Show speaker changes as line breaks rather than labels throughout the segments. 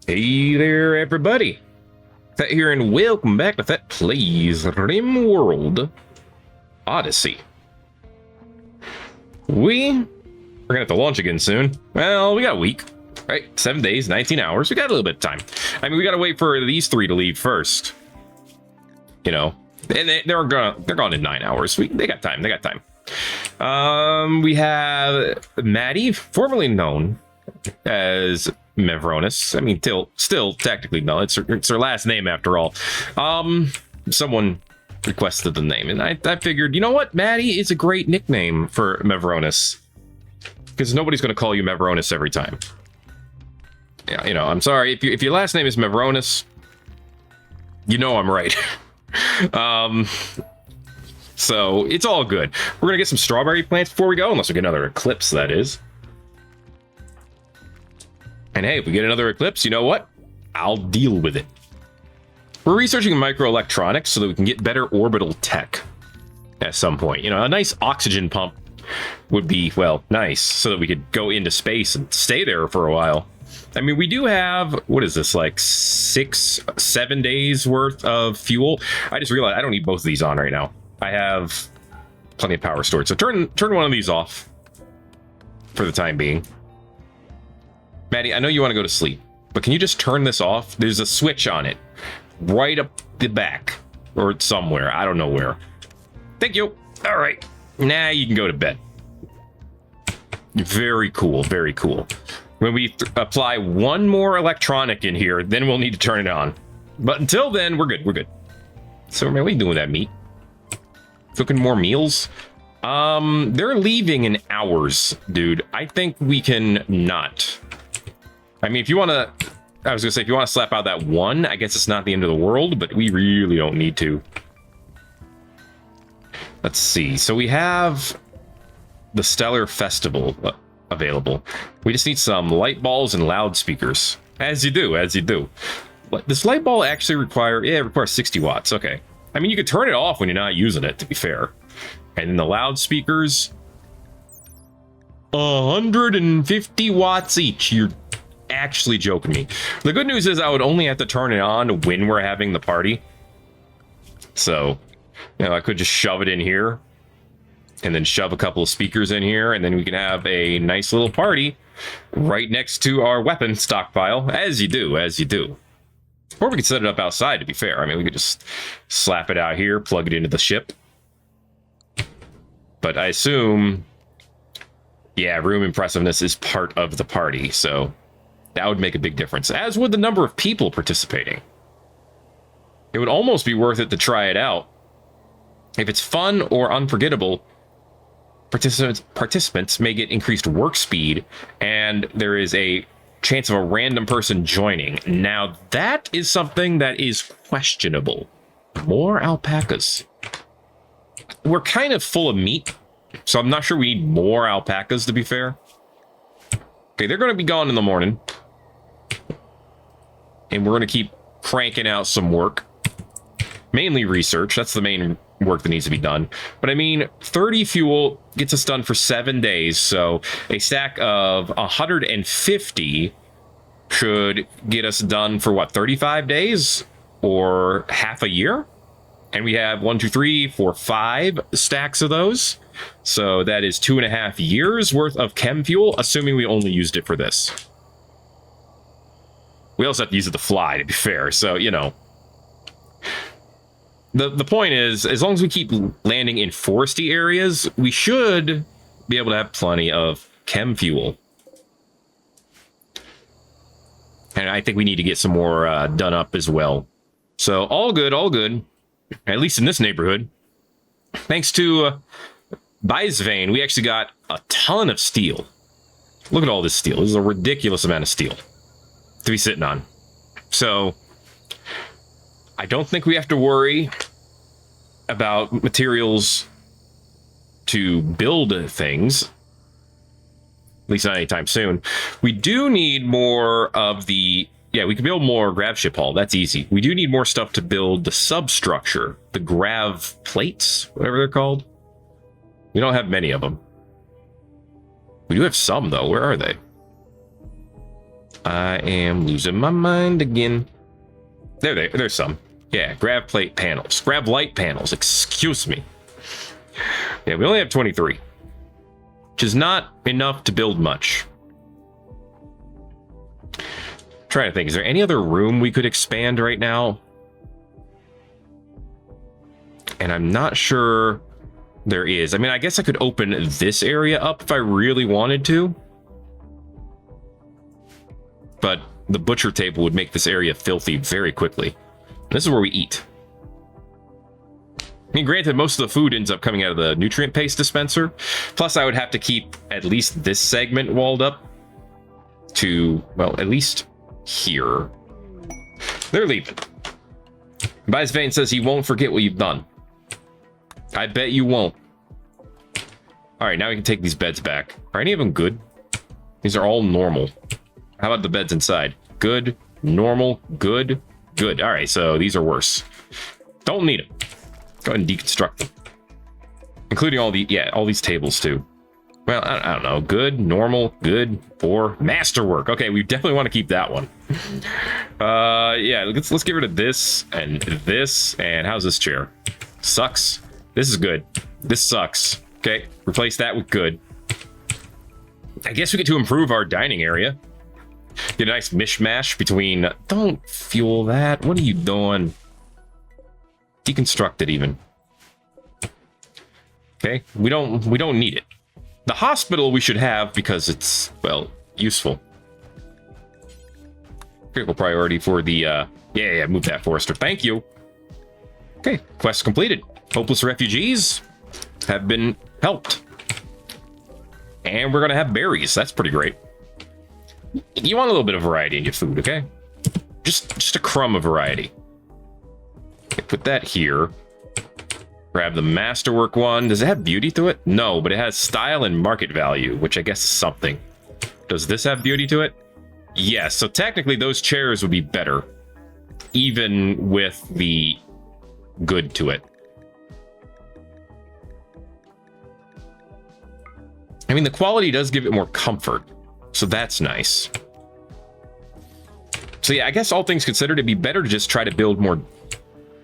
Hey there, everybody. Thet here, and welcome back to Thet Plays Rimworld Odyssey. We're gonna have to launch again soon. Well, we got a week, right? 7 days, 19 hours. We got a little bit of time. I mean, we gotta wait for these three to leave first. You know, and they're gone in 9 hours. They got time. They got time. We have Maddie, formerly known as Mevronis. I mean, still technically no. It's her last name after all. Someone requested the name, and I figured, you know what, Maddie is a great nickname for Mevronis, because nobody's going to call you Mevronis every time. Yeah, you know, I'm sorry if your last name is Mevronis. You know I'm right. So it's all good. We're gonna get some strawberry plants before we go, unless we get another eclipse, that is. And hey, if we get another eclipse, you know what? I'll deal with it. We're researching microelectronics so that we can get better orbital tech at some point. You know, a nice oxygen pump would be, well, nice, so that we could go into space and stay there for a while. I mean, we do have, what is this, like 6-7 days worth of fuel? I just realized I don't need both of these on right now. I have plenty of power stored. So turn one of these off for the time being. Maddie, I know you want to go to sleep, but can you just turn this off? There's a switch on it right up the back or somewhere. I don't know where. Thank you. All right. Now you can go to bed. Very cool. Very cool. When we apply one more electronic in here, then we'll need to turn it on. But until then, we're good. We're good. So, man, what are you doing with that meat? Cooking more meals? They're leaving in hours, dude. I think we can not. I mean, if you want to, I was gonna say, if you want to slap out that one, I guess it's not the end of the world, but we really don't need to. Let's see. So we have the Stellar Festival available. We just need some light balls and loudspeakers. As you do, as you do. This light ball actually it requires 60 watts. Okay. I mean, you could turn it off when you're not using it, to be fair. And then the loudspeakers, 150 watts each. You're actually joking me. The good news is I would only have to turn it on when we're having the party. So, you know, I could just shove it in here and then shove a couple of speakers in here, and then we can have a nice little party right next to our weapon stockpile, as you do, as you do. Or we could set it up outside, to be fair. I mean, we could just slap it out here, plug it into the ship. But I assume, yeah, room impressiveness is part of the party, so that would make a big difference, as would the number of people participating. It would almost be worth it to try it out. If it's fun or unforgettable, participants may get increased work speed, and there is a chance of a random person joining. Now, that is something that is questionable. More alpacas. We're kind of full of meat, so I'm not sure we need more alpacas, to be fair. Okay, they're going to be gone in the morning. And we're going to keep cranking out some work. Mainly research. That's the main work that needs to be done. But I mean, 30 fuel gets us done for 7 days. So a stack of 150 should get us done for what, 35 days or half a year? And we have 1, 2, 3, 4, 5 stacks of those. So that is 2.5 years worth of chem fuel, assuming we only used it for this. We also have to use it to fly, to be fair. So, you know, the point is, as long as we keep landing in foresty areas, we should be able to have plenty of chem fuel. And I think we need to get some more done up as well. So all good, at least in this neighborhood. Thanks to Bisvane, we actually got a ton of steel. Look at all this steel. This is a ridiculous amount of steel to be sitting on. So I don't think we have to worry about materials to build things, at least not anytime soon. We do need more of the, yeah, we can build more gravship hull. That's easy. We do need more stuff to build the substructure, the grav plates, whatever they're called. We don't have many of them. We do have some, though. Where are they? I am losing my mind again. There's some. Yeah, grav plate panels. Grav light panels, excuse me. Yeah, we only have 23. Which is not enough to build much. Trying to think, is there any other room we could expand right now? And I'm not sure there is. I mean, I guess I could open this area up if I really wanted to. But the butcher table would make this area filthy very quickly. This is where we eat. I mean, granted, most of the food ends up coming out of the nutrient paste dispenser. Plus, I would have to keep at least this segment walled up to, well, at least here. They're leaving. Bisvane says he won't forget what you've done. I bet you won't. All right, now we can take these beds back. Are any of them good? These are all normal. How about the beds inside? Good, normal, good, good. All right, so these are worse. Don't need them. Go ahead and deconstruct them. Including all these tables too. Well, I don't know. Good, normal, good, or masterwork. Okay, we definitely want to keep that one. Yeah, let's get rid of this, and how's this chair? Sucks. This is good. This sucks. Okay, replace that with good. I guess we get to improve our dining area. Get a nice mishmash between... Don't fuel that. What are you doing? Deconstruct it even. Okay, we don't need it. The hospital we should have because it's, well, useful. Critical priority for the, yeah, move that, Forester. Thank you. Okay, quest completed. Hopeless refugees have been helped. And we're gonna have berries. That's pretty great. You want a little bit of variety in your food, okay? Just a crumb of variety. Okay, put that here. Grab the masterwork one. Does it have beauty to it? No, but it has style and market value, which I guess is something. Does this have beauty to it? Yes, so technically those chairs would be better, even with the good to it. I mean, the quality does give it more comfort, so that's nice. So yeah, I guess all things considered, it'd be better to just try to build more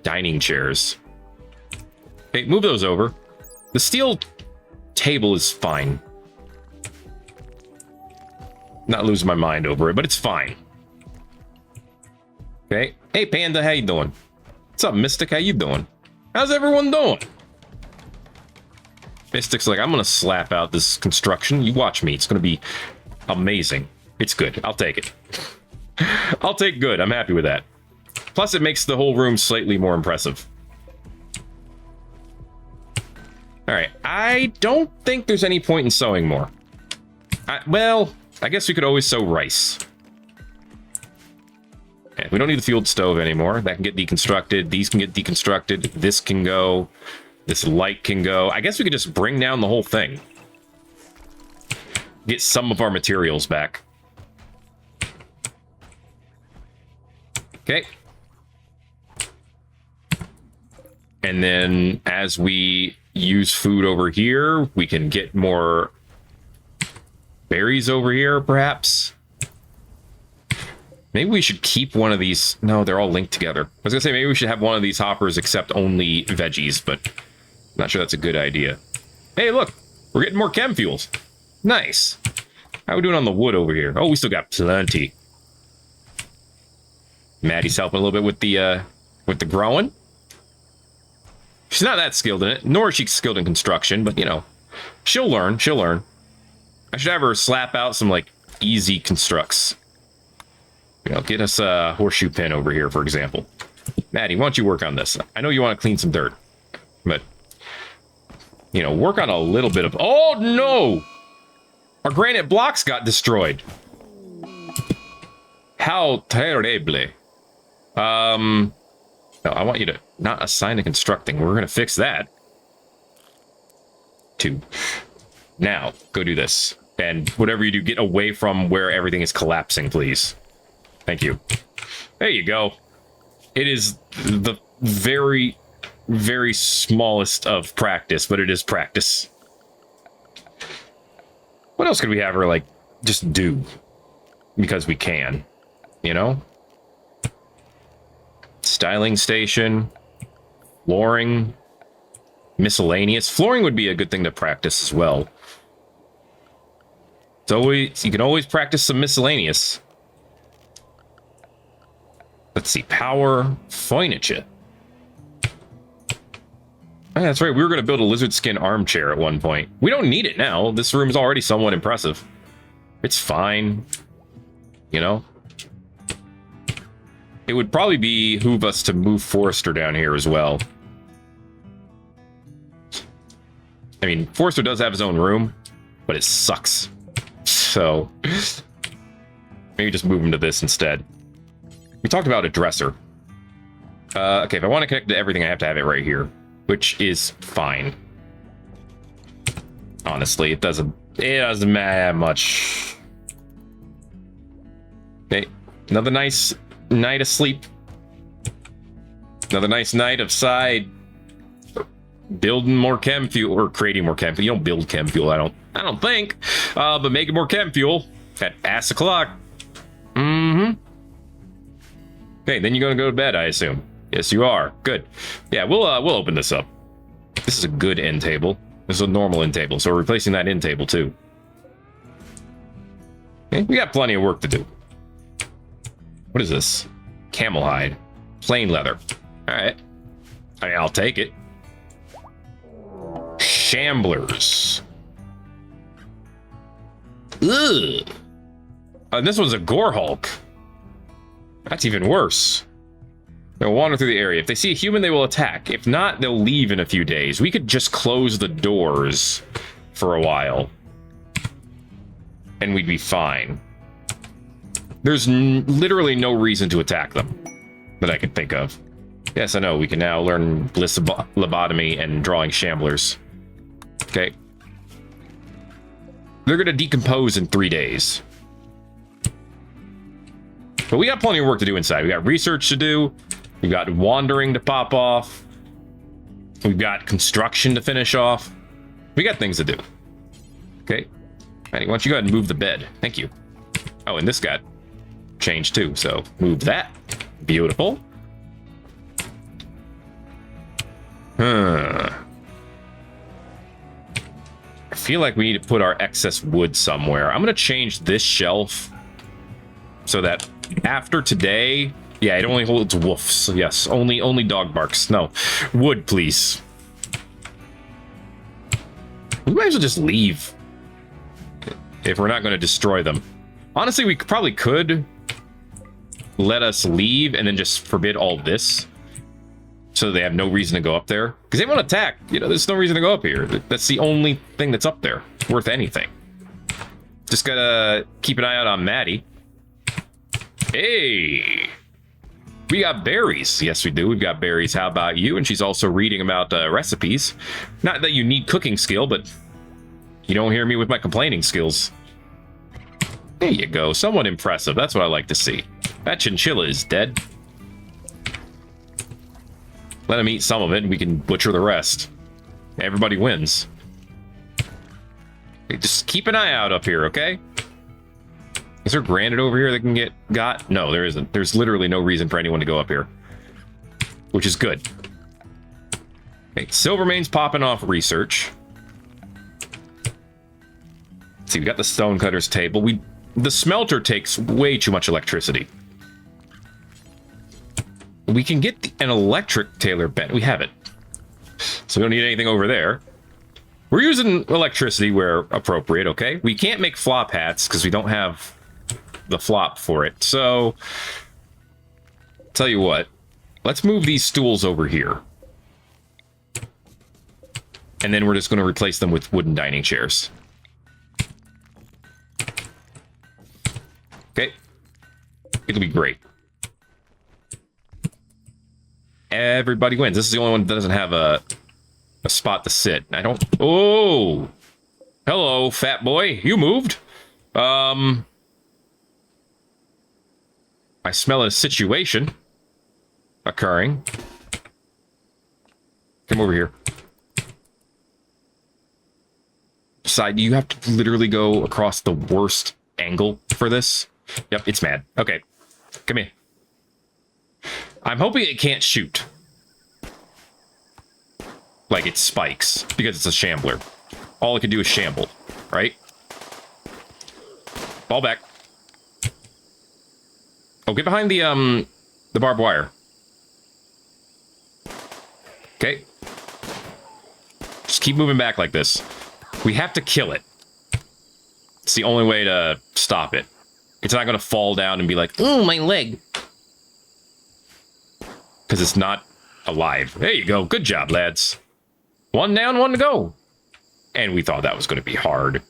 dining chairs. Okay, move those over. The steel table is fine. Not losing my mind over it, but it's fine. Okay. Hey, Panda, how you doing? What's up, Mystic? How you doing? How's everyone doing? Mystic's like, I'm gonna slap out this construction. You watch me. It's gonna be amazing. It's good. I'll take it. I'll take good. I'm happy with that. Plus, it makes the whole room slightly more impressive. All right. I don't think there's any point in sewing more. Well, I guess we could always sew rice. Okay, we don't need the fueled stove anymore. That can get deconstructed. These can get deconstructed. This can go. This light can go. I guess we could just bring down the whole thing. Get some of our materials back. Okay. And then as we use food over here, we can get more berries over here, perhaps. Maybe we should keep one of these. No, they're all linked together. I was gonna say maybe we should have one of these hoppers accept only veggies, but I'm not sure that's a good idea. Hey, look, we're getting more chem fuels. Nice. How are we doing on the wood over here? Oh, we still got plenty. Maddie's helping a little bit with the growing. She's not that skilled in it, nor is she skilled in construction, but, you know, she'll learn. She'll learn. I should have her slap out some, like, easy constructs. You know, get us a horseshoe pin over here, for example. Maddie, why don't you work on this? I know you want to clean some dirt, but, you know, work on a little bit of... Oh, no! Our granite blocks got destroyed. How terrible. No, I want you to not assign to constructing. We're going to fix that. 2. Now, go do this. And whatever you do, get away from where everything is collapsing, please. Thank you. There you go. It is the very, very smallest of practice, but it is practice. What else could we have her, like, just do? because we can, you know? Styling station, flooring, miscellaneous. Flooring would be a good thing to practice as well. It's always, you can always practice some miscellaneous. Let's see, power, furniture. Oh, that's right, we were going to build a lizard skin armchair at one point. We don't need it now. This room is already somewhat impressive. It's fine. You know? It would probably behoove us to move Forrester down here as well. I mean, Forrester does have his own room, but it sucks. So, maybe just move him to this instead. We talked about a dresser. Okay, if I want to connect to everything, I have to have it right here, which is fine. Honestly, it doesn't matter much. Okay, another nice night of sleep. Another nice night of side building more chem fuel, or creating more chem fuel. You don't build chem fuel, I don't think. But making more chem fuel at ass o'clock. Mm-hmm. Okay, then you're gonna go to bed, I assume. Yes, you are. Good. Yeah, we'll open this up. This is a good end table. This is a normal end table, so we're replacing that end table too. Okay, we got plenty of work to do. What is this? Camel hide. Plain leather. Alright. I mean, I'll take it. Shamblers. Ugh. This one's a gore hulk. That's even worse. They'll wander through the area. If they see a human, they will attack. If not, they'll leave in a few days. We could just close the doors for a while. And we'd be fine. There's literally no reason to attack them that I can think of. Yes, I know. We can now learn bliss lobotomy and drawing shamblers. Okay. They're going to decompose in 3 days. But we got plenty of work to do inside. We got research to do. We've got wandering to pop off. We've got construction to finish off. We got things to do. Okay. Anyway, why don't you go ahead and move the bed? Thank you. Oh, and this got changed too, so move that. Beautiful. I feel like we need to put our excess wood somewhere. I'm going to change this shelf so that after today, yeah, it only holds wolves. Yes, only dog barks. No, wood, please. We might as well just leave if we're not going to destroy them. Honestly, we probably could let us leave and then just forbid all this so they have no reason to go up there. Because they won't attack. You know, there's no reason to go up here. That's the only thing that's up there worth anything. Just gotta keep an eye out on Maddie. Hey! We got berries. Yes, we do. We've got berries. How about you? And she's also reading about recipes. Not that you need cooking skill, but you don't hear me with my complaining skills. There you go. Somewhat impressive. That's what I like to see. That chinchilla is dead. Let him eat some of it, and we can butcher the rest. Everybody wins. Hey, just keep an eye out up here, okay? Is there granite over here that can get got? No, there isn't. There's literally no reason for anyone to go up here. Which is good. Okay, Silvermane's popping off research. Let's see, we got the stonecutter's table. The smelter takes way too much electricity. We can get an electric Taylor bent. We have it. So we don't need anything over there. We're using electricity where appropriate, okay? We can't make flop hats because we don't have the flop for it. So, tell you what. Let's move these stools over here. And then we're just going to replace them with wooden dining chairs. Okay. It'll be great. Everybody wins. This is the only one that doesn't have a spot to sit. I don't... Oh! Hello, fat boy. You moved. I smell a situation occurring. Come over here. Side, you have to literally go across the worst angle for this. Yep, it's mad. Okay, come here. I'm hoping it can't shoot. Like it spikes, because it's a shambler. All it can do is shamble, right? Ball back. Oh, get behind the barbed wire. Okay. Just keep moving back like this. We have to kill it. It's the only way to stop it. It's not going to fall down and be like, oh, my leg. Because it's not alive. There you go. Good job, lads. One down, one to go. And we thought that was going to be hard.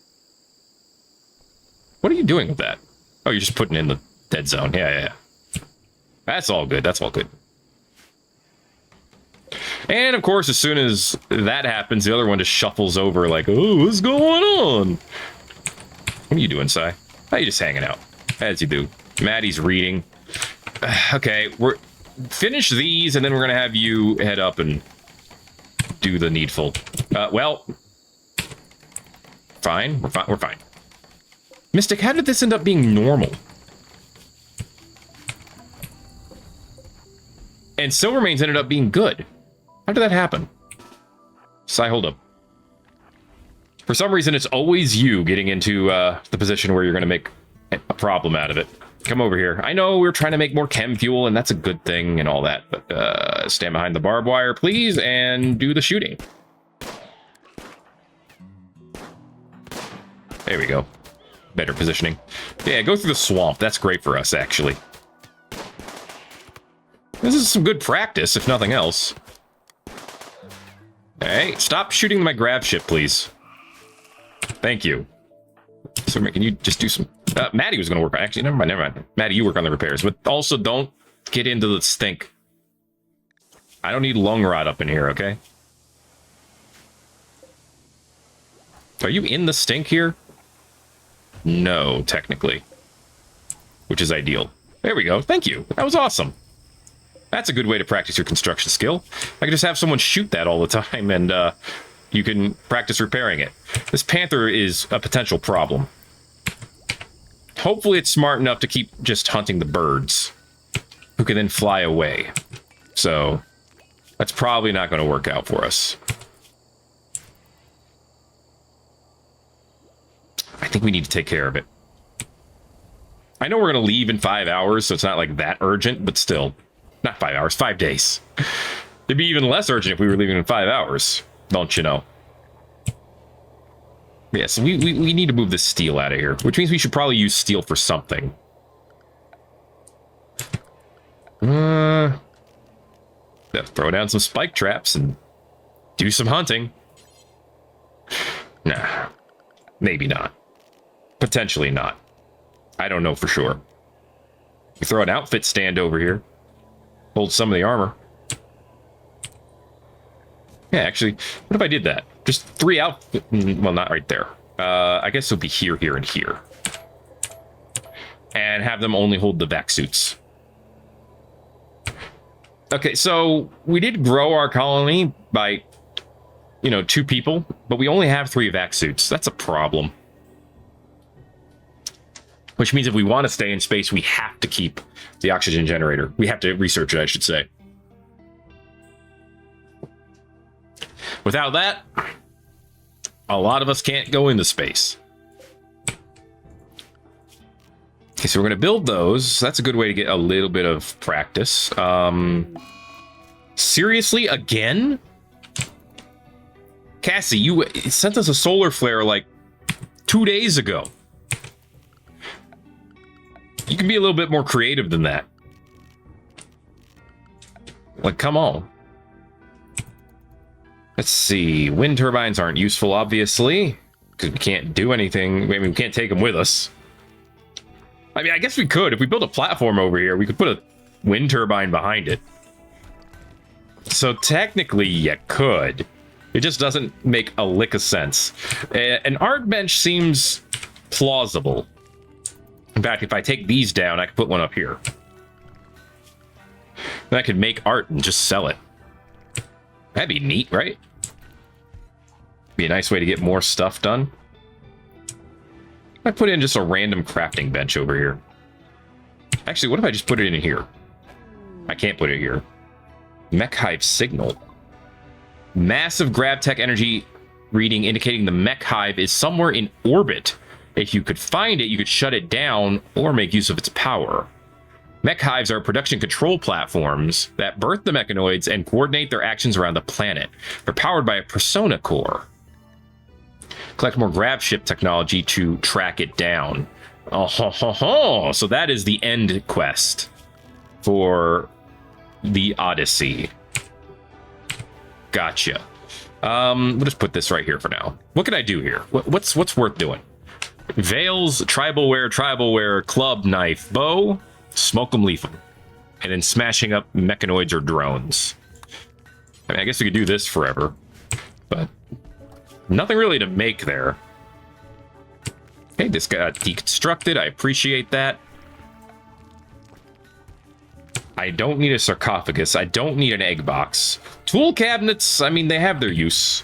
What are you doing with that? Oh, you're just putting in the dead zone. Yeah. That's all good. That's all good. And, of course, as soon as that happens, the other one just shuffles over like, oh, what's going on? What are you doing, Si? How you just hanging out? As you do. Maddie's reading. Okay, we're... Finish these, and then we're going to have you head up and do the needful. Well... Fine. We're fine. Mystic, how did this end up being normal? And Silvermane's ended up being good. How did that happen? Si, hold up. For some reason, it's always you getting into the position where you're going to make a problem out of it. Come over here. I know we're trying to make more chem fuel, and that's a good thing and all that, but stand behind the barbed wire, please, and do the shooting. There we go. Better positioning. Yeah, go through the swamp. That's great for us, actually. This is some good practice, if nothing else. Hey, stop shooting my gravship, please. Thank you. So, can you just do some... Maddie was going to work on... Actually, never mind. Maddie, you work on the repairs. But also, don't get into the stink. I don't need lung rot up in here, okay? Are you in the stink here? No, technically. Which is ideal. There we go. Thank you. That was awesome. That's a good way to practice your construction skill. I could just have someone shoot that all the time, and you can practice repairing it. This panther is a potential problem. Hopefully it's smart enough to keep just hunting the birds, who can then fly away. So, that's probably not going to work out for us. I think we need to take care of it. I know we're going to leave in 5 hours, so it's not like that urgent, but still. Not 5 hours, 5 days. It'd be even less urgent if we were leaving in 5 hours, don't you know? Yeah, so we need to move this steel out of here, which means we should probably use steel for something. Throw down some spike traps and do some hunting. Nah, maybe not. Potentially not. I don't know for sure. We throw an outfit stand over here. Hold some of the armor. Yeah, actually, what if I did that? Just 3 outfit... Well, not right there. I guess it'll be here, here, and here. And have them only hold the vac suits. Okay, so we did grow our colony by, 2 people, but we only have 3 vac suits. That's a problem. Which means if we want to stay in space, we have to keep the oxygen generator. We have to research it, I should say. Without that, a lot of us can't go into space. Okay, so we're going to build those. That's a good way to get a little bit of practice. Seriously, again? Cassie, you sent us a solar flare like 2 days ago. You can be a little bit more creative than that. Like, come on. Let's see. Wind turbines aren't useful, obviously, because we can't do anything. I mean, we can't take them with us. I mean, I guess we could. If we built a platform over here, we could put a wind turbine behind it. So technically, you could. It just doesn't make a lick of sense. An art bench seems plausible. In fact, if I take these down, I could put one up here. Then I could make art and just sell it. That'd be neat, right? Be a nice way to get more stuff done. I put in just a random crafting bench over here. Actually, what if I just put it in here? I can't put it here. Mech hive signal. Massive gravtech energy reading indicating the mech hive is somewhere in orbit. If you could find it, you could shut it down or make use of its power. Mech hives are production control platforms that birth the mechanoids and coordinate their actions around the planet. They're powered by a persona core. Collect more gravship technology to track it down. Oh, ho, ho, ho. So that is the end quest for the Odyssey. Gotcha. We'll just put this right here for now. What can I do here? What's worth doing? Veils, tribal wear, club, knife, bow, smoke them, leaf them, and then smashing up mechanoids or drones. I mean, I guess we could do this forever, but nothing really to make there. Okay, this got deconstructed. I appreciate that. I don't need a sarcophagus. I don't need an egg box. Tool cabinets, I mean, they have their use.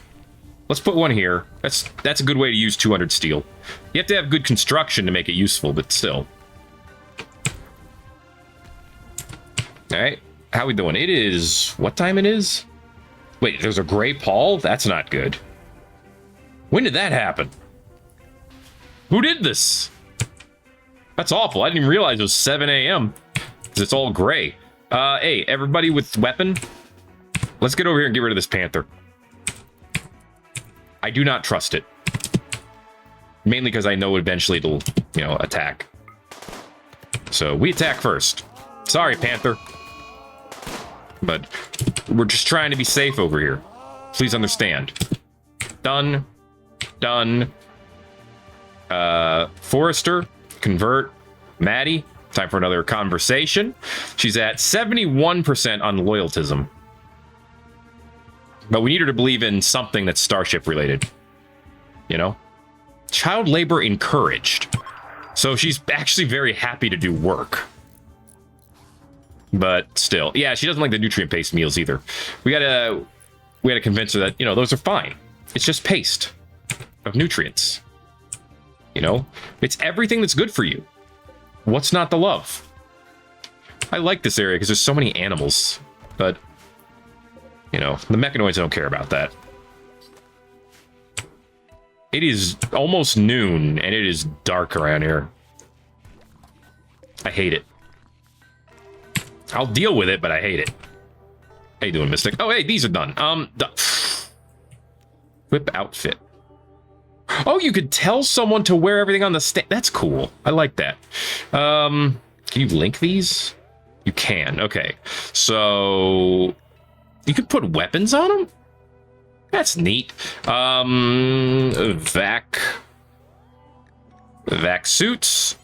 Let's put one here. That's a good way to use 200 steel. You have to have good construction to make it useful, but still. All right, how we doing? It is... What time it is? Wait, there's a gray pall? That's not good. When did that happen? Who did this? That's awful. I didn't even realize it was 7 a.m. because it's all gray. Hey, everybody with weapon, let's get over here and get rid of this panther. I do not trust it. Mainly because I know eventually it'll, you know, attack. So we attack first. Sorry, panther. But we're just trying to be safe over here. Please understand. Done. Done. Forrester, convert. Maddie, time for another conversation. She's at 71% on loyaltism. But we need her to believe in something that's Starship related. You know? Child labor encouraged. So she's actually very happy to do work. But still. Yeah, she doesn't like the nutrient-based meals either. We gotta convince her that, you know, those are fine. It's just paste of nutrients. You know? It's everything that's good for you. What's not to love? I like this area because there's so many animals. But, you know, the mechanoids don't care about that. It is almost noon, and it is dark around here. I hate it. I'll deal with it, but I hate it. How you doing, Mystic? Oh, hey, these are done. Whip outfit. Oh, you could tell someone to wear everything on the stand. That's cool. I like that. Can you link these? You can. Okay. So you could put weapons on them? That's neat. Vac suits.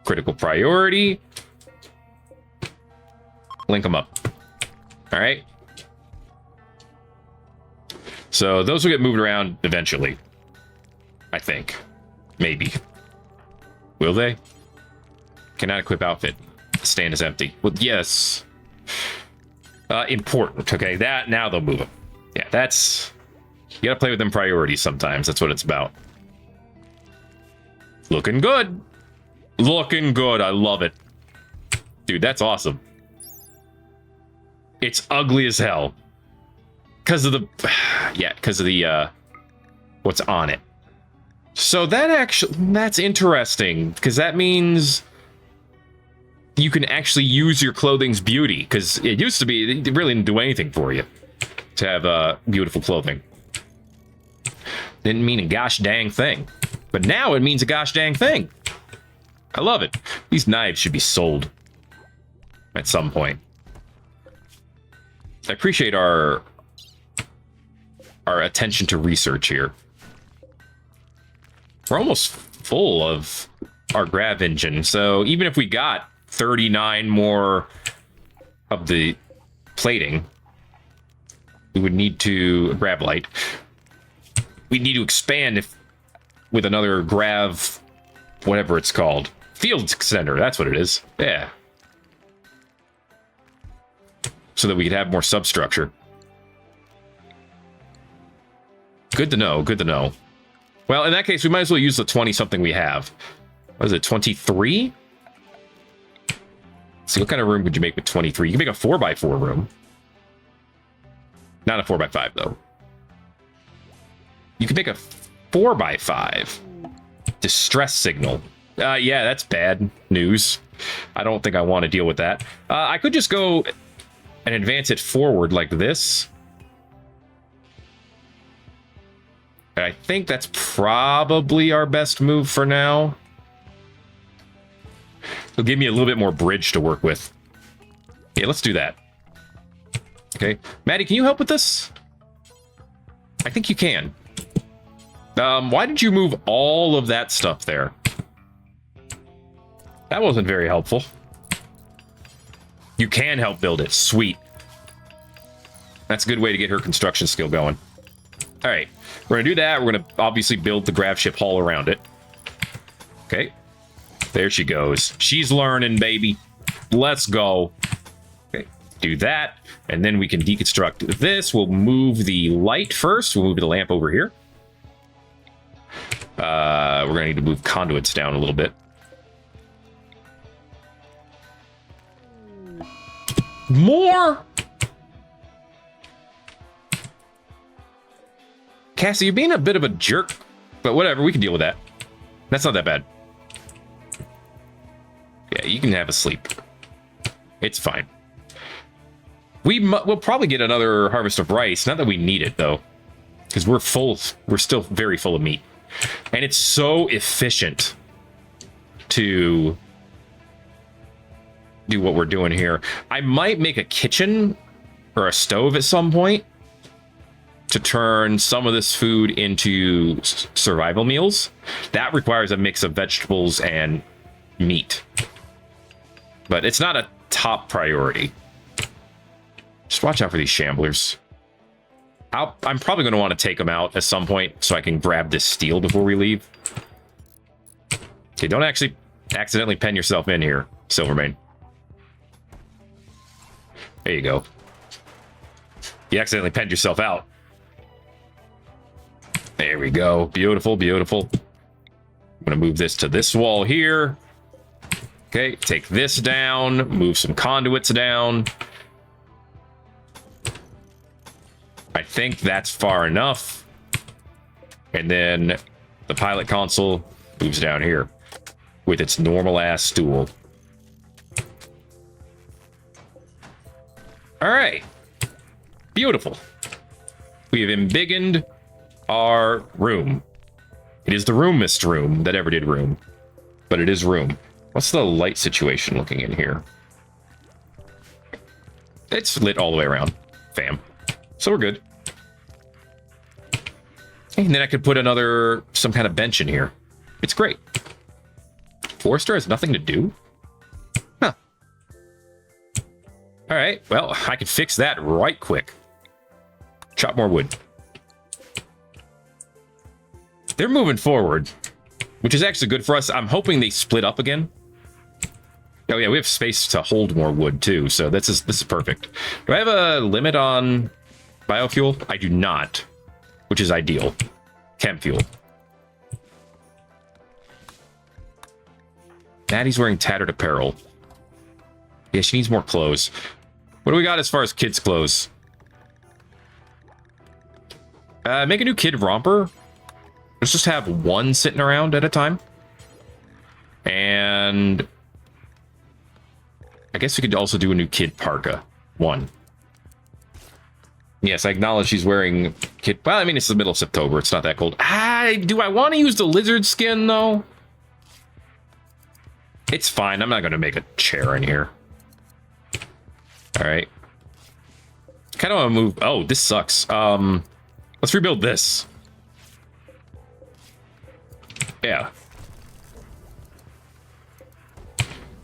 Critical priority. Link them up. All right. So those will get moved around eventually. I think. Maybe. Will they? Cannot equip outfit. Stand is empty. Well, yes. Important. Okay, that, now they'll move them. Yeah, that's... You gotta play with them priorities sometimes. That's what it's about. Looking good. Looking good. I love it. Dude, that's awesome. It's ugly as hell. Because of the... Yeah, because of the, what's on it. So that actually... That's interesting. Because that means... You can actually use your clothing's beauty. Because it used to be... It really didn't do anything for you. To have, beautiful clothing. Didn't mean a gosh dang thing. But now it means a gosh dang thing. I love it. These knives should be sold. At some point. I appreciate our attention to research here. We're almost full of our grav engine, so even if we got 39 more of the plating, we would need to grav light. We need to expand with another grav, whatever it's called. Field extender, that's what it is. Yeah. So that we could have more substructure. Good to know, good to know. Well, in that case, we might as well use the 20-something we have. What is it, 23? see, what kind of room could you make with 23? You can make a 4x4 room. Not a 4x5, though. You can make a 4x5. Distress signal. Yeah, that's bad news. I don't think I want to deal with that. I could just go and advance it forward like this. I think that's probably our best move for now. It'll give me a little bit more bridge to work with. Yeah, let's do that. Okay. Maddie, can you help with this? I think you can. Why did you move all of that stuff there? That wasn't very helpful. You can help build it. Sweet. That's a good way to get her construction skill going. All right. We're going to do that. We're going to obviously build the gravship hull around it. Okay. There she goes. She's learning, baby. Let's go. Okay. Do that. And then we can deconstruct this. We'll move the light first. We'll move the lamp over here. We're going to need to move conduits down a little bit. More? Cassie, you're being a bit of a jerk, but whatever, we can deal with that. That's not that bad. Yeah, you can have a sleep. It's fine. We'll probably get another harvest of rice. Not that we need it, though, because we're full. We're still very full of meat. And it's so efficient to do what we're doing here. I might make a kitchen or a stove at some point to turn some of this food into survival meals. That requires a mix of vegetables and meat. But it's not a top priority. Just watch out for these shamblers. I'm probably going to want to take them out at some point so I can grab this steel before we leave. Okay, don't actually accidentally pen yourself in here, Silvermane. There you go. You accidentally penned yourself out. There we go. Beautiful, beautiful. I'm going to move this to this wall here. Okay, take this down. Move some conduits down. I think that's far enough. And then the pilot console moves down here with its normal ass stool. All right. Beautiful. We have embiggened our room. It is the roomest room that ever did room, but it is room. What's the light situation looking in here? It's lit all the way around, fam. So we're good. And then I could put some kind of bench in here. It's great. Forester has nothing to do? Huh. All right, well, I could fix that right quick. Chop more wood. They're moving forward, which is actually good for us. I'm hoping they split up again. Oh yeah, we have space to hold more wood too, so this is perfect. Do I have a limit on biofuel? I do not, which is ideal. Chem fuel. Maddie's wearing tattered apparel. Yeah, she needs more clothes. What do we got as far as kids' clothes? Make a new kid romper. Let's just have one sitting around at a time. And I guess we could also do a new kid parka. One. Yes, I acknowledge she's wearing kid. Well, I mean, it's the middle of October. It's not that cold. Do I want to use the lizard skin, though? It's fine. I'm not going to make a chair in here. All right. Kind of want to move. Oh, this sucks. Let's rebuild this. Yeah.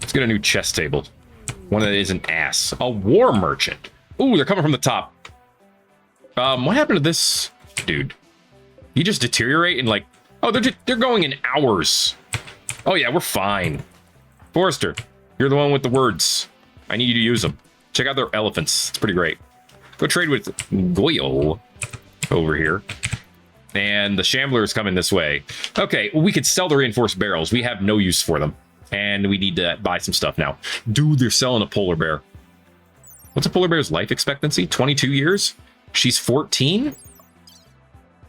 Let's get a new chest table. One that is an ass. A war merchant. Ooh, they're coming from the top. What happened to this dude? He just deteriorate in like... Oh, they're going in hours. Oh yeah, we're fine. Forrester, you're the one with the words. I need you to use them. Check out their elephants. It's pretty great. Go trade with Goyo over here. And the Shamblers coming this way. Okay, well, we could sell the reinforced barrels. We have no use for them. And we need to buy some stuff now. Dude, they're selling a polar bear. What's a polar bear's life expectancy? 22 years? She's 14?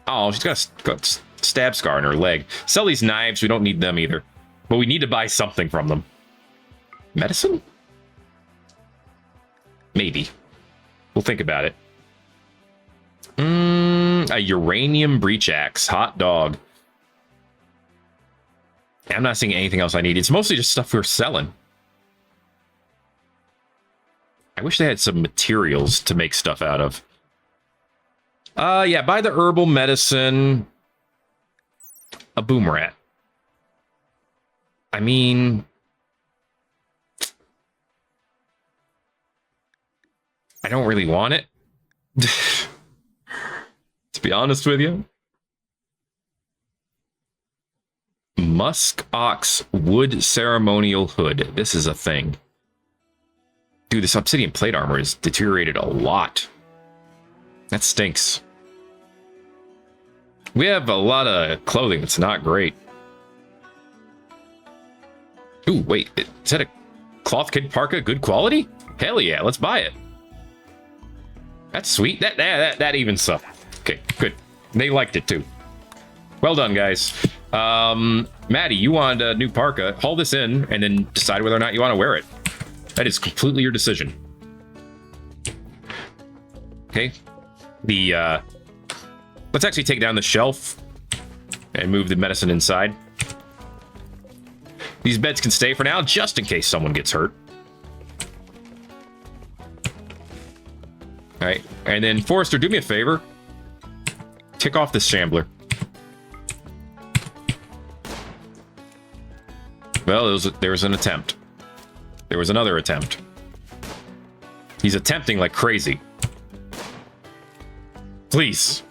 Oh, she's got a stab scar in her leg. Sell these knives. We don't need them either. But we need to buy something from them. Medicine? Maybe. We'll think about it. A uranium breach axe. Hot dog. I'm not seeing anything else I need. It's mostly just stuff we're selling. I wish they had some materials to make stuff out of. Yeah, buy the herbal medicine. A boom rat. I mean... I don't really want it. To be honest with you. Musk Ox Wood Ceremonial Hood. This is a thing. Dude, this obsidian plate armor is deteriorated a lot. That stinks. We have a lot of clothing that's not great. Ooh, wait. Is that a cloth kid parka? Good quality? Hell yeah, let's buy it. That's sweet. That even stuff. Okay, good. They liked it too. Well done, guys. Maddie, you want a new parka. Haul this in and then decide whether or not you want to wear it. That is completely your decision. Okay. Let's actually take down the shelf and move the medicine inside. These beds can stay for now, just in case someone gets hurt. All right, and then Forrester, do me a favor. Tick off this Shambler. Well, there was an attempt. There was another attempt. He's attempting like crazy. Please.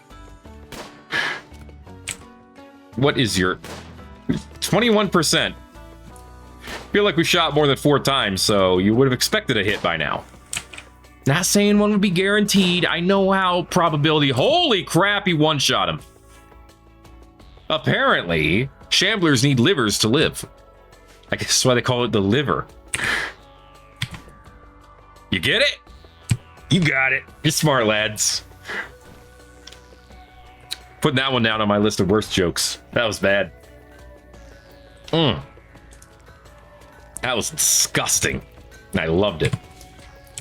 What is your... 21%. Feel like we shot more than 4 times, so you would have expected a hit by now. Not saying one would be guaranteed. I know how probability... Holy crap, he one-shot him. Apparently, Shamblers need livers to live. I guess that's why they call it the liver. You get it? You got it. You're smart, lads. Putting that one down on my list of worst jokes. That was bad. That was disgusting. And I loved it.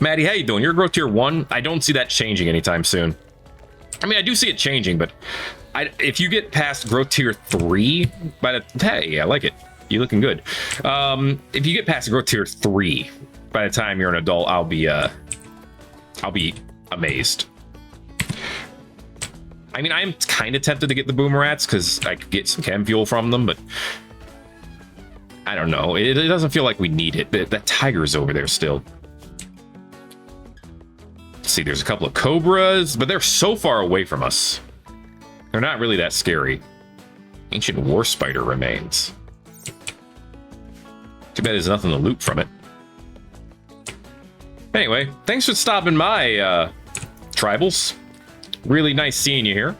Maddie, how you doing? You're growth tier 1. I don't see that changing anytime soon. I mean, I do see it changing, but if you get past growth tier 3, hey, I like it. You're looking good. If you get past growth tier 3, by the time you're an adult, I'll be amazed. I mean, I'm kind of tempted to get the boomerats because I could get some chem fuel from them, but I don't know. It doesn't feel like we need it. That tiger's over there still. Let's see, there's a couple of cobras, but they're so far away from us. They're not really that scary. Ancient war spider remains. Too bad there's nothing to loot from it. Anyway, thanks for stopping by, tribals. Really nice seeing you here.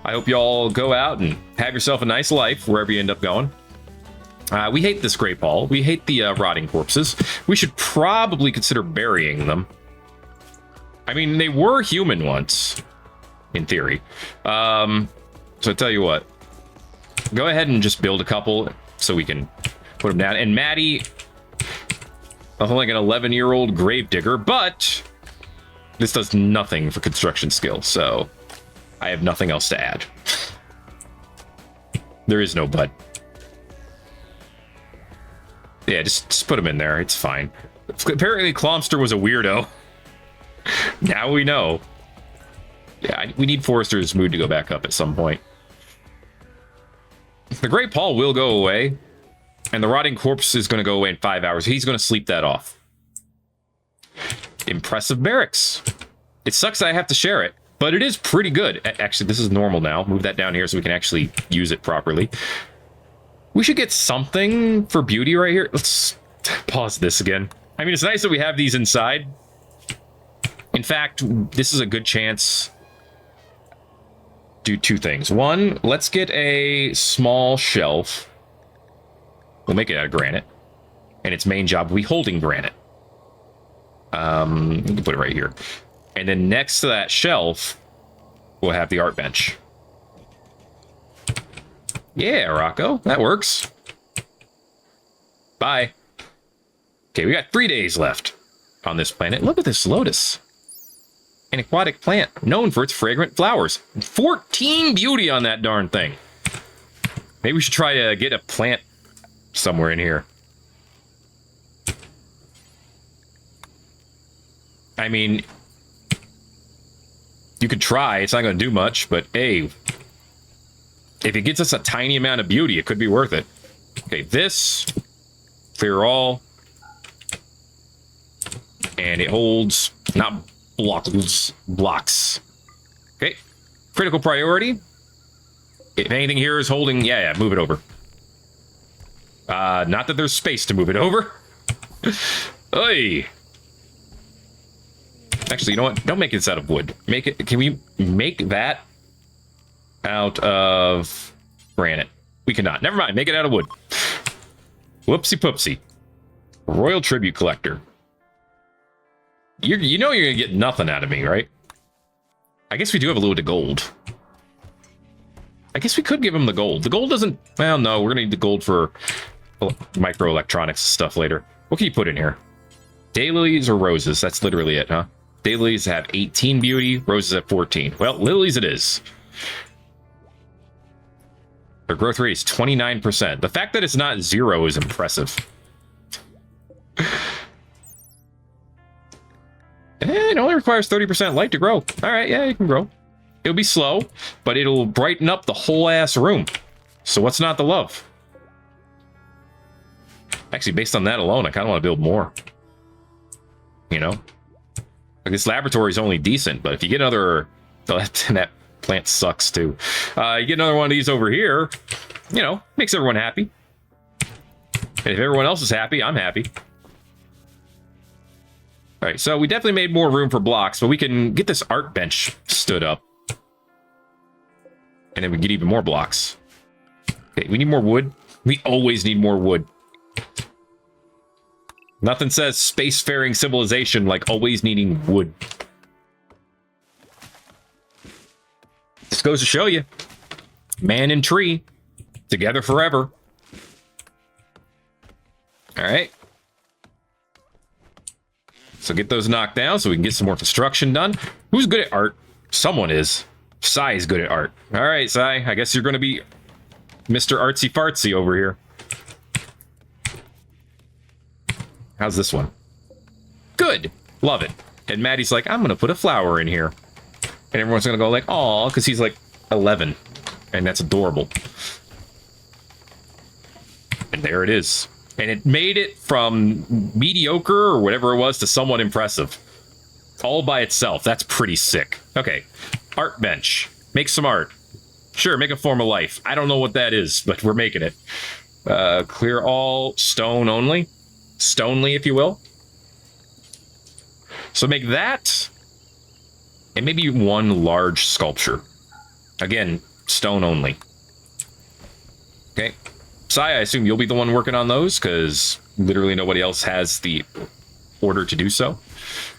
I hope you all go out and have yourself a nice life wherever you end up going. We hate this Great Ball. We hate the rotting corpses. We should probably consider burying them. I mean, they were human once, in theory. So I tell you what. Go ahead and just build a couple so we can put them down. And Maddie, I'm like an 11-year-old gravedigger, but this does nothing for construction skill, so I have nothing else to add. There is no but. Yeah, just put him in there. It's fine. Apparently, Clomster was a weirdo. Now we know. Yeah, we need Forrester's mood to go back up at some point. The Great Paul will go away, and the Rotting Corpse is going to go away in 5 hours. He's going to sleep that off. Impressive barracks. It sucks that I have to share it, but it is pretty good. Actually, this is normal now. Move that down here so we can actually use it properly. We should get something for beauty right here. Let's pause this again. I mean, it's nice that we have these inside. In fact, this is a good chance. Do 2 things. One, let's get a small shelf. We'll make it out of granite. And its main job will be holding granite. You can put it right here. And then next to that shelf, we'll have the art bench. Yeah, Rocco, that works. Bye. Okay, we got 3 days left on this planet. Look at this lotus. An aquatic plant known for its fragrant flowers. 14 beauty on that darn thing. Maybe we should try to get a plant somewhere in here. I mean, you could try. It's not going to do much, but hey, if it gets us a tiny amount of beauty, it could be worth it. Okay, this, clear all. And it holds, not blocks. Okay, critical priority. If anything here is holding, yeah, move it over. Not that there's space to move it over. Oy. Actually, you know what? Don't make this out of wood. Make it. Can we make that out of granite? We cannot. Never mind. Make it out of wood. Whoopsie poopsie. Royal tribute collector. You know you're gonna get nothing out of me, right? I guess we do have a little bit of gold. I guess we could give him the gold. The gold doesn't. Well, no, we're gonna need the gold for microelectronics stuff later. What can you put in here? Daylilies or roses? That's literally it, huh? Daylilies have 18 beauty, roses have 14. Well, lilies it is. Their growth rate is 29%. The fact that it's not 0 is impressive. It only requires 30% light to grow. All right, yeah, you can grow. It'll be slow, but it'll brighten up the whole ass room. So what's not to love? Actually, based on that alone, I kind of want to build more. You know? Like, this laboratory is only decent, but if you get another... Oh, that plant sucks, too. You get another one of these over here, you know, makes everyone happy. And if everyone else is happy, I'm happy. All right, so we definitely made more room for blocks, but we can get this art bench stood up. And then we get even more blocks. Okay, we need more wood. We always need more wood. Nothing says spacefaring civilization like always needing wood. This goes to show you. Man and tree. Together forever. Alright. So get those knocked down so we can get some more construction done. Who's good at art? Someone is. Sai is good at art. Alright, Sai. I guess you're going to be Mr. Artsy Fartsy over here. How's this one? Good. Love it. And Maddie's like, I'm going to put a flower in here. And everyone's going to go like, aw, because he's like 11. And that's adorable. And there it is. And it made it from mediocre or whatever it was to somewhat impressive. All by itself. That's pretty sick. Okay. Art bench. Make some art. Sure, make a form of life. I don't know what that is, but we're making it. Clear all stone only. Stonely, if you will. So make that, and maybe one large sculpture. Again, stone only. Okay. Sai, I assume you'll be the one working on those, because literally nobody else has the order to do so.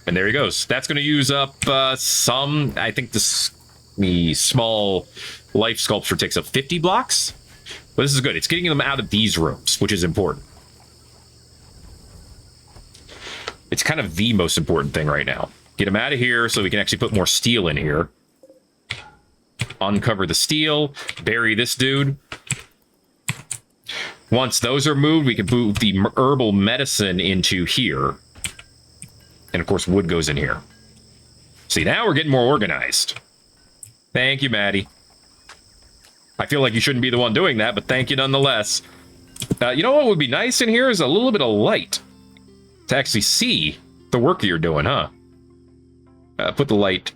And there he goes. That's going to use up some, I think the small life sculpture takes up 50 blocks. But this is good. It's getting them out of these rooms, which is important. It's kind of the most important thing right now. Get them out of here so we can actually put more steel in here. Uncover the steel. Bury this dude. Once those are moved, we can move the herbal medicine into here. And of course, wood goes in here. See, now we're getting more organized. Thank you, Maddie. I feel like you shouldn't be the one doing that, but thank you nonetheless. You know what would be nice in here is a little bit of light. To actually see the work that you're doing, huh? Put the light...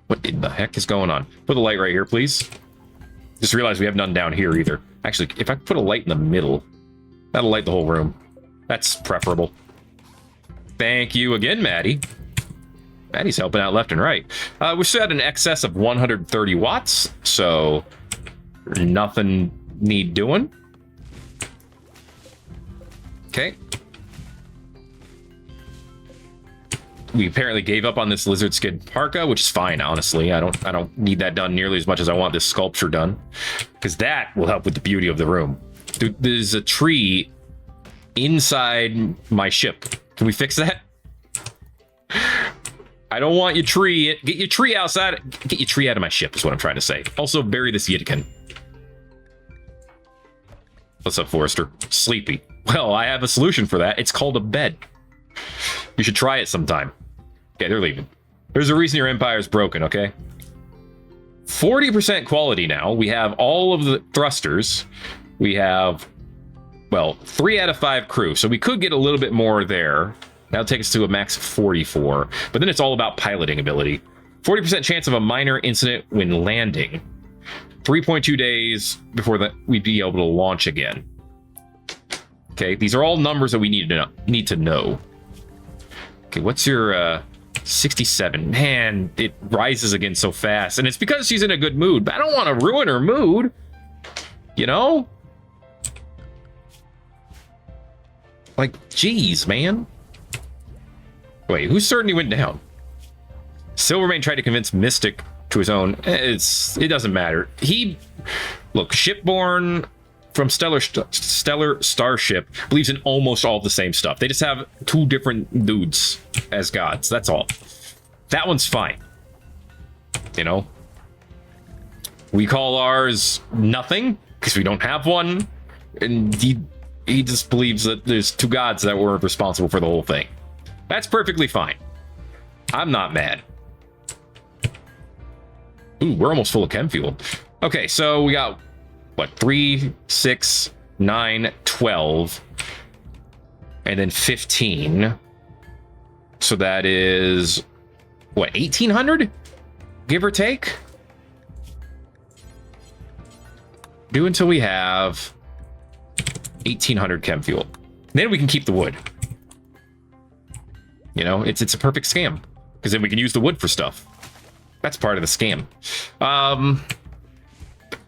What in the heck is going on? Put the light right here, please. Just realized we have none down here either. Actually, if I put a light in the middle, that'll light the whole room. That's preferable. Thank you again, Maddie. Maddie's helping out left and right. We're still at an excess of 130 watts, so nothing need doing. Okay. We apparently gave up on this lizard skin parka, which is fine, honestly. I don't need that done nearly as much as I want this sculpture done, because that will help with the beauty of the room. There's a tree inside my ship. Can we fix that? I don't want your tree. Get your tree outside. Get your tree out of my ship is what I'm trying to say. Also, bury this Yidkin. What's up, Forrester? Sleepy. Well, I have a solution for that. It's called a bed. You should try it sometime. Okay, they're leaving. There's a reason your empire is broken, okay? 40% quality now. We have all of the thrusters. We have, well, 3 out of 5 crew. So we could get a little bit more there. That'll take us to a max of 44. But then it's all about piloting ability. 40% chance of a minor incident when landing. 3.2 days before we'd be able to launch again. Okay, these are all numbers that we need to know. Okay, what's your 67? Man, it rises again so fast. And it's because she's in a good mood, but I don't want to ruin her mood. You know? Like, geez, man. Wait, whose certainty went down? Silvermane tried to convince Mystic to his own. It doesn't matter. Look, Shipborn from Stellar Starship believes in almost all the same stuff. They just have 2 different dudes as gods. That's all. That one's fine. You know? We call ours nothing because we don't have one. And he just believes that there's 2 gods that were responsible for the whole thing. That's perfectly fine. I'm not mad. Ooh, we're almost full of chem fuel. Okay, so we got, what, 3, 6, 9, 12, and then 15. So that is, what, 1,800? Give or take? Do until we have 1,800 chem fuel. Then we can keep the wood. You know, it's a perfect scam. Because then we can use the wood for stuff. That's part of the scam.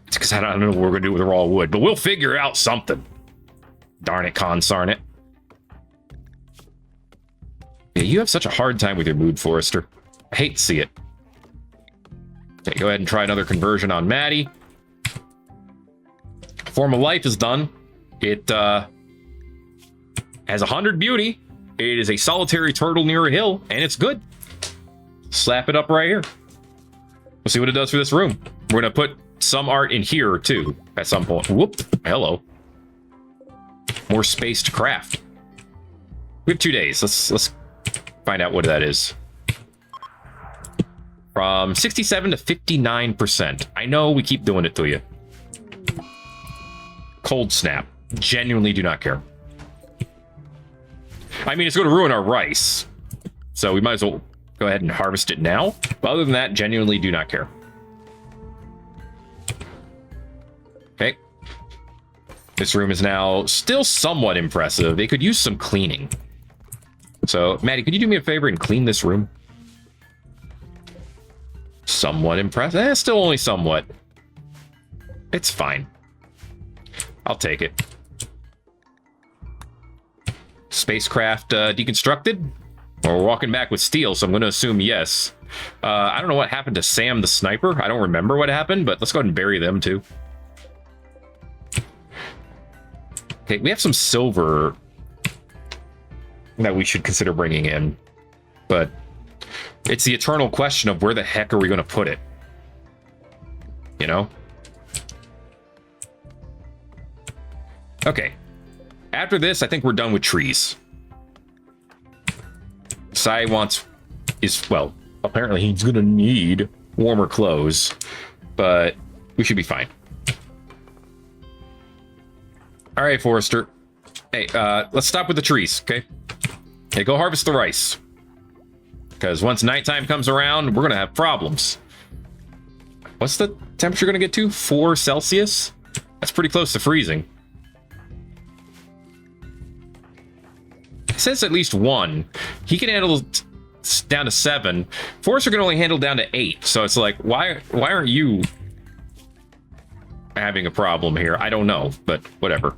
It's because I don't know what we're going to do with the raw wood. But we'll figure out something. Darn it, consarn it. Yeah, you have such a hard time with your mood, Forrester. I hate to see it. Okay, go ahead and try another conversion on Maddie. Form of Life is done. It has 100 beauty. It is a solitary turtle near a hill, and it's good. Slap it up right here. We'll see what it does for this room. We're going to put some art in here, too, at some point. Whoop. Hello. More space to craft. We have 2 days. Let's find out what that is. From 67 to 59%. I know we keep doing it to you. Cold snap. Genuinely do not care. I mean, it's going to ruin our rice. So we might as well go ahead and harvest it now. But other than that, genuinely do not care. Okay. This room is now still somewhat impressive. It could use some cleaning. So, Maddie, could you do me a favor and clean this room? Somewhat impressive. Still only somewhat. It's fine. I'll take it. Spacecraft deconstructed? Well, we're walking back with steel, so I'm going to assume yes. I don't know what happened to Sam the sniper. I don't remember what happened, but let's go ahead and bury them too. Okay, we have some silver that we should consider bringing in, but it's the eternal question of where the heck are we going to put it? You know? Okay. After this, I think we're done with trees. Sai well, apparently he's gonna need warmer clothes, but we should be fine. All right, Forrester. Hey, let's stop with the trees, okay? Hey, go harvest the rice. Because once nighttime comes around, we're gonna have problems. What's the temperature gonna get to? 4 Celsius? That's pretty close to freezing. It says at least 1. He can handle down to 7. Forrester can only handle down to 8. So it's like, why aren't you having a problem here? I don't know, but whatever.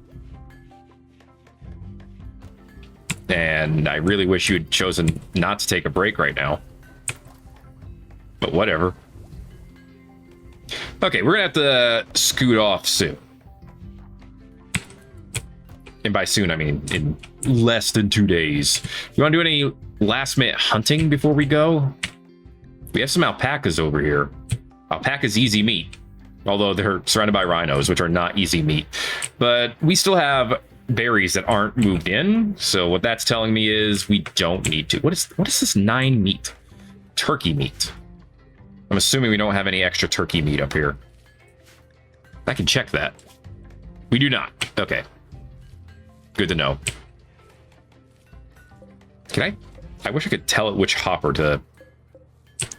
And I really wish you had chosen not to take a break right now. But whatever. Okay, we're gonna have to scoot off soon. And by soon, I mean in less than 2 days. You want to do any last-minute hunting before we go? We have some alpacas over here. Alpacas easy meat. Although they're surrounded by rhinos, which are not easy meat. But we still have berries that aren't moved in. So what that's telling me is we don't need to. What is this 9 meat? Turkey meat. I'm assuming we don't have any extra turkey meat up here. I can check that. We do not. Okay. Good to know. Can I wish I could tell it which hopper to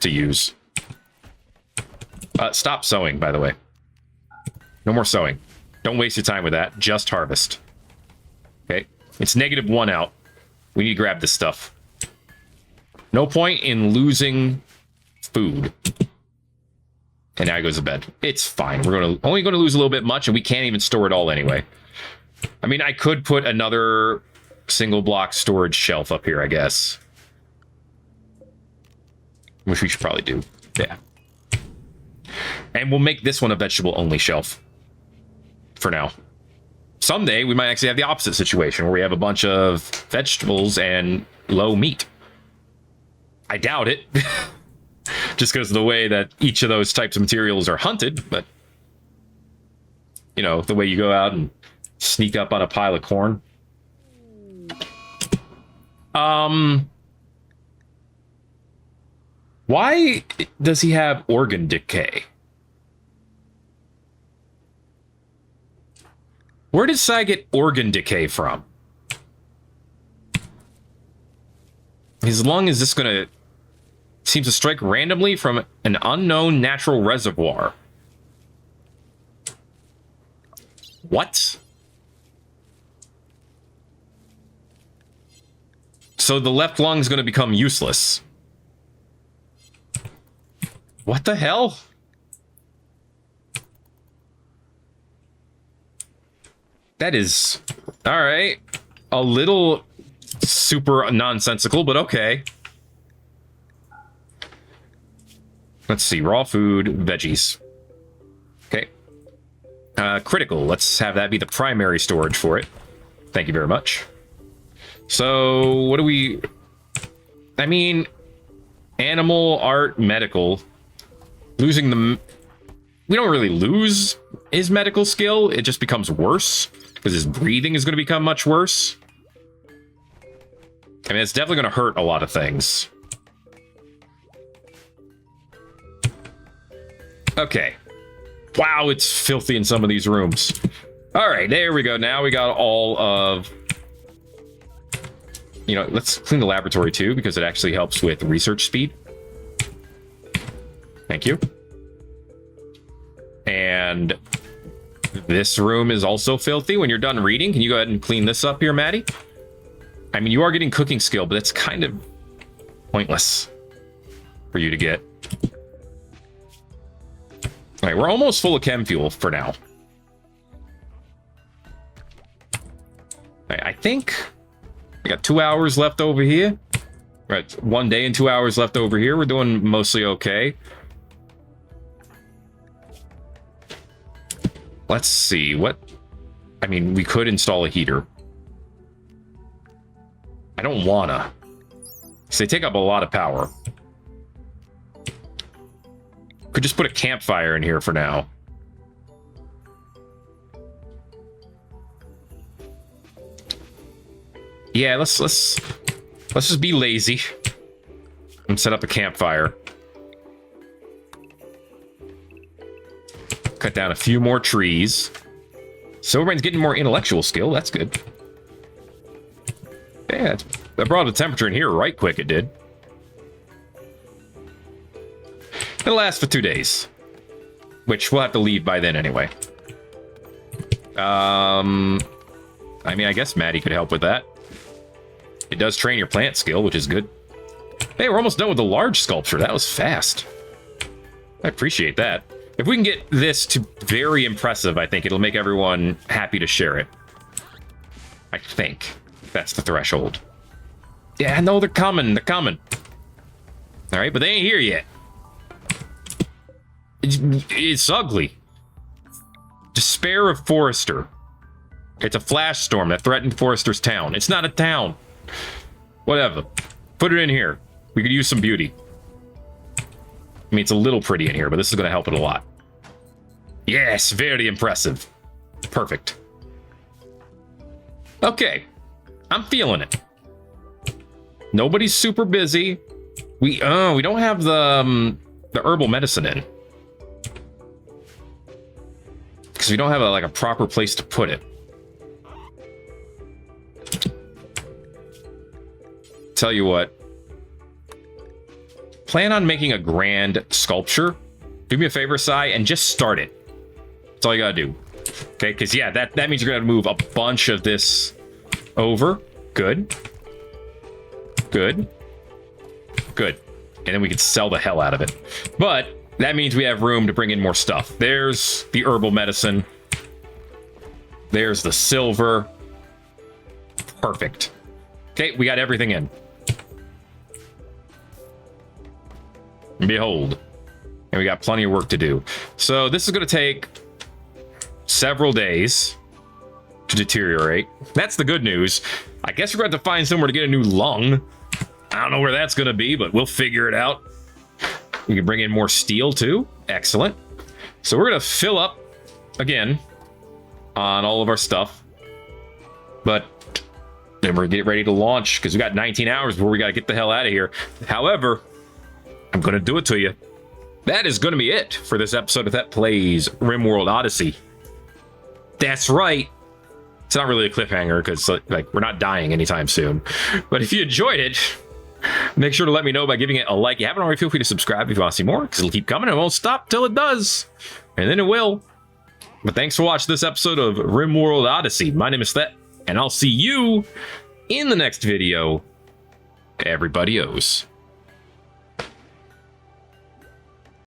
use. Stop sowing, by the way. No more sowing. Don't waste your time with that. Just harvest. Okay. It's -1 out. We need to grab this stuff. No point in losing food. And now he goes to bed. It's fine. We're only going to lose a little bit much, and we can't even store it all anyway. I mean, I could put another single block storage shelf up here, I guess. Which we should probably do. Yeah. And we'll make this one a vegetable-only shelf. For now. Someday, we might actually have the opposite situation, where we have a bunch of vegetables and low meat. I doubt it. Just because of the way that each of those types of materials are hunted, but... You know, the way you go out and sneak up on a pile of corn. Why does he have organ decay? Where did Sai get organ decay from? His lung is just gonna... seems to strike randomly from an unknown natural reservoir. What? So the left lung is going to become useless. What the hell? That is... alright. A little super nonsensical, but okay. Let's see. Raw food, veggies. Okay. Critical. Let's have that be the primary storage for it. Thank you very much. So, what do we... I mean, animal, art, medical. Losing the... we don't really lose his medical skill. It just becomes worse. Because his breathing is going to become much worse. I mean, it's definitely going to hurt a lot of things. Okay. Wow, it's filthy in some of these rooms. All right, there we go. Now we got all of... you know, let's clean the laboratory too, because it actually helps with research speed. Thank you. And this room is also filthy. When you're done reading, can you go ahead and clean this up here, Maddie? I mean, you are getting cooking skill, but it's kind of pointless for you to get. All right, we're almost full of chem fuel for now. I think we got 2 hours left over here. Right, 1 day and 2 hours left over here. We're doing mostly okay. Let's see what... I mean, we could install a heater. I don't wanna. Because they take up a lot of power. Could just put a campfire in here for now. Yeah, let's just be lazy and set up a campfire. Cut down a few more trees. Silverman's getting more intellectual skill. That's good. Yeah, that brought the temperature in here right quick. It did. It'll last for 2 days, which we'll have to leave by then anyway. I mean, I guess Maddie could help with that. It does train your plant skill, which is good. Hey, we're almost done with the large sculpture. That was fast. I appreciate that. If we can get this to very impressive, I think it'll make everyone happy to share it. I think that's the threshold. Yeah, no, they're coming. They're coming. All right, but they ain't here yet. It's ugly. Despair of Forrester. It's a flash storm that threatened Forrester's town. It's not a town. Whatever. Put it in here. We could use some beauty. I mean, it's a little pretty in here, but this is going to help it a lot. Yes, very impressive. Perfect. Okay. I'm feeling it. Nobody's super busy. We don't have the herbal medicine in. Because we don't have a proper place to put it. Tell you what. Plan on making a grand sculpture. Do me a favor, Sai, and just start it. That's all you gotta do. Okay, because yeah, that means you're gonna move a bunch of this over. Good. Good. Good. And then we can sell the hell out of it. But that means we have room to bring in more stuff. There's the herbal medicine. There's the silver. Perfect. Okay, we got everything in. Behold. And we got plenty of work to do. So this is going to take several days to deteriorate. That's the good news. I guess we're going to have to find somewhere to get a new lung. I don't know where that's going to be, but we'll figure it out. We can bring in more steel too. Excellent. So we're going to fill up again on all of our stuff. But then we're getting ready to launch because we got 19 hours before we got to get the hell out of here. However, I'm going to do it to you. That is going to be it for this episode of Thet Plays Rimworld Odyssey. That's right. It's not really a cliffhanger because we're not dying anytime soon. But if you enjoyed it, make sure to let me know by giving it a like. If you haven't already, feel free to subscribe if you want to see more because it'll keep coming and it won't stop till it does. And then it will. But thanks for watching this episode of Rimworld Odyssey. My name is Thet, and I'll see you in the next video. Everybody owes.